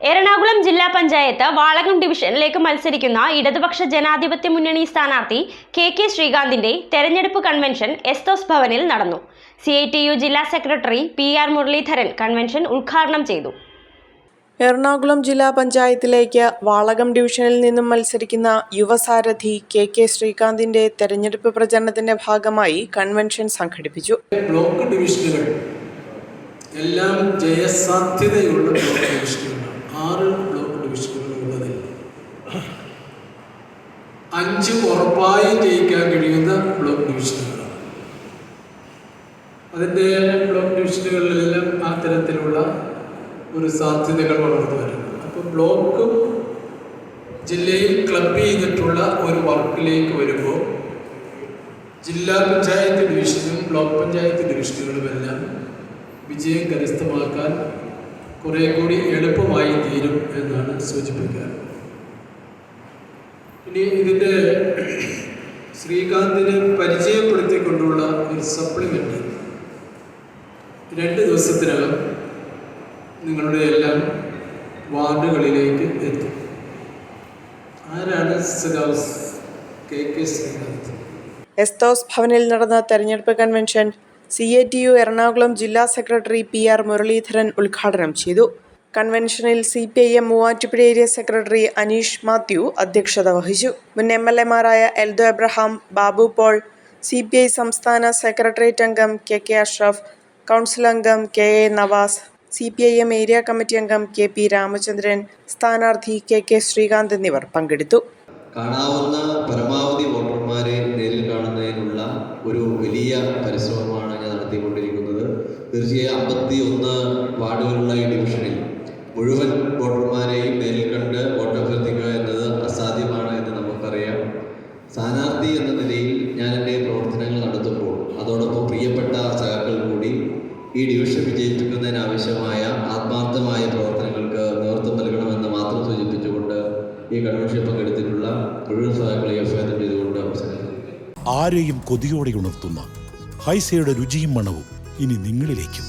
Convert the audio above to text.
എറണാകുളം ജില്ലാ പഞ്ചായത്ത് വാളകം ഡിവിഷനിലേക്ക് മത്സരിക്കുന്ന ഇടതുപക്ഷ ജനാധിപത്യ മുന്നണി സ്ഥാനാർത്ഥി കെ ശ്രീകാന്തിന്റെ തെരഞ്ഞെടുപ്പ് കൺവെൻഷൻ എസ്തോസ് ഭവനിൽ നടന്നു. CITU ജില്ലാ സെക്രട്ടറി PR മുരളീധരൻ കൺവെൻഷൻ ഉദ്ഘാടനം ചെയ്തു. എറണാകുളം ജില്ലാ പഞ്ചായത്തിലേക്ക് വാളകം ഡിവിഷനിൽ നിന്നും മത്സരിക്കുന്ന യുവസാരഥി കെ ശ്രീകാന്തിന്റെ തെരഞ്ഞെടുപ്പ് പ്രചരണത്തിന്റെ ഭാഗമായി കൺവെൻഷൻ സംഘടിപ്പിച്ചു. ബ്ലോക്ക് ഡിവിഷനുകൾ എല്ലാം ജയസാധ്യതയുള്ള ബ്ലോക്ക് ഡിവിഷനുകളാണ്. 6 ബ്ലോക്ക് ഡിവിഷനുകളുള്ളതിൽ 5 ഉറപ്പായും ജയിക്കാൻ കഴിയുന്ന ബ്ലോക്ക് ഡിവിഷനുകളാണ്. അതിൻ്റെ ബ്ലോക്ക് ഡിവിഷനുകളിലെല്ലാം ആ തരത്തിലുള്ള ഒരു സാധ്യതകൾ വളർന്നു വരുന്നു. അപ്പോൾ ബ്ലോക്കും ജില്ലയിൽ ക്ലബ് ചെയ്തിട്ടുള്ള ഒരു വർക്കിലേക്ക് വരുമ്പോൾ ജില്ലാ പഞ്ചായത്ത് ഡിവിഷനും ബ്ലോക്ക് പഞ്ചായത്ത് ഡിവിഷനുകളുമെല്ലാം വിജയം കരസ്ഥമാക്കാൻ കുറേ കൂടി എളുപ്പമായി തീരും എന്നാണ് സൂചിപ്പിക്കാൻ. ഇനി ഇതിൻ്റെ ശ്രീകാന്തിനെ പരിചയപ്പെടുത്തിക്കൊണ്ടുള്ള ഒരു സപ്ലിമെൻ്റ് 2 ദിവസത്തിനകം നിങ്ങളുടെ എല്ലാം വാർഡുകളിലേക്ക് എത്തും. ആരാണ് കെ ശ്രീകാന്ത്? എസ്തോസ് ഭവനിൽ നടന്ന തെരഞ്ഞെടുപ്പ് കൺവെൻഷൻ CITU എറണാകുളം ജില്ലാ സെക്രട്ടറി PR മുരളീധരൻ ഉദ്ഘാടനം ചെയ്തു. കൺവെൻഷനിൽ CPIM Muvattupuzha area secretary Aneesh Mathew അധ്യക്ഷത വഹിച്ചു. മുൻ MLA മാരായ എൽദോ എബ്രഹാം, ബാബു പോൾ, CPI സംസ്ഥാന സെക്രട്ടേറിയറ്റ് അംഗം കെ അഷ്റഫ്, കൗൺസിൽ അംഗം KA നവാസ്, CPIM ഏരിയ കമ്മിറ്റി അംഗം KP രാമചന്ദ്രൻ, സ്ഥാനാർത്ഥി കെ ശ്രീകാന്ത് എന്നിവർ പങ്കെടുത്തു. കാണാവുന്ന പരമാവധി വോട്ടർമാരെ നേരിൽ കാണുന്നതിനുള്ള ഒരു വലിയ പരിശ്രമമാണ് ഞാൻ നടത്തിക്കൊണ്ടിരിക്കുന്നത്. തീർച്ചയായും 51 വാർഡുകളുള്ള ഈ ഡിവിഷനിൽ മുഴുവൻ വോട്ടർമാരെയും നേരിൽ കണ്ട് വോട്ടഭ്യർത്ഥിക്കുക എന്നത് അസാധ്യമാണ് എന്ന് നമുക്കറിയാം. സ്ഥാനാർത്ഥി എന്ന നിലയിൽ ഞാൻ എൻ്റെ പ്രവർത്തനങ്ങൾ നടത്തുമ്പോൾ അതോടൊപ്പം പ്രിയപ്പെട്ട സഖാക്കൾ കൂടി ഈ ഡിവിഷൻ വിജയിപ്പിക്കുന്നതിനാവശ്യമായ ആത്മാർത്ഥമായ പ്രവർത്തനങ്ങൾക്ക് നേതൃത്വം നൽകണമെന്ന് മാത്രം സൂചിപ്പിച്ചുകൊണ്ട് ഈ കൺവെൻഷൻ പങ്കെടുത്തിട്ടുള്ള മുഴുവൻ സഹാക്കളെ അഭ്യർത്ഥന ചെയ്തുകൊണ്ട് അവസാനിക്കുന്നു. ആരെയും കൊതിയോടെ ഉണർത്തുന്ന ഹൈസയുടെ രുചിയും മണവും ഇനി നിങ്ങളിലേക്കും.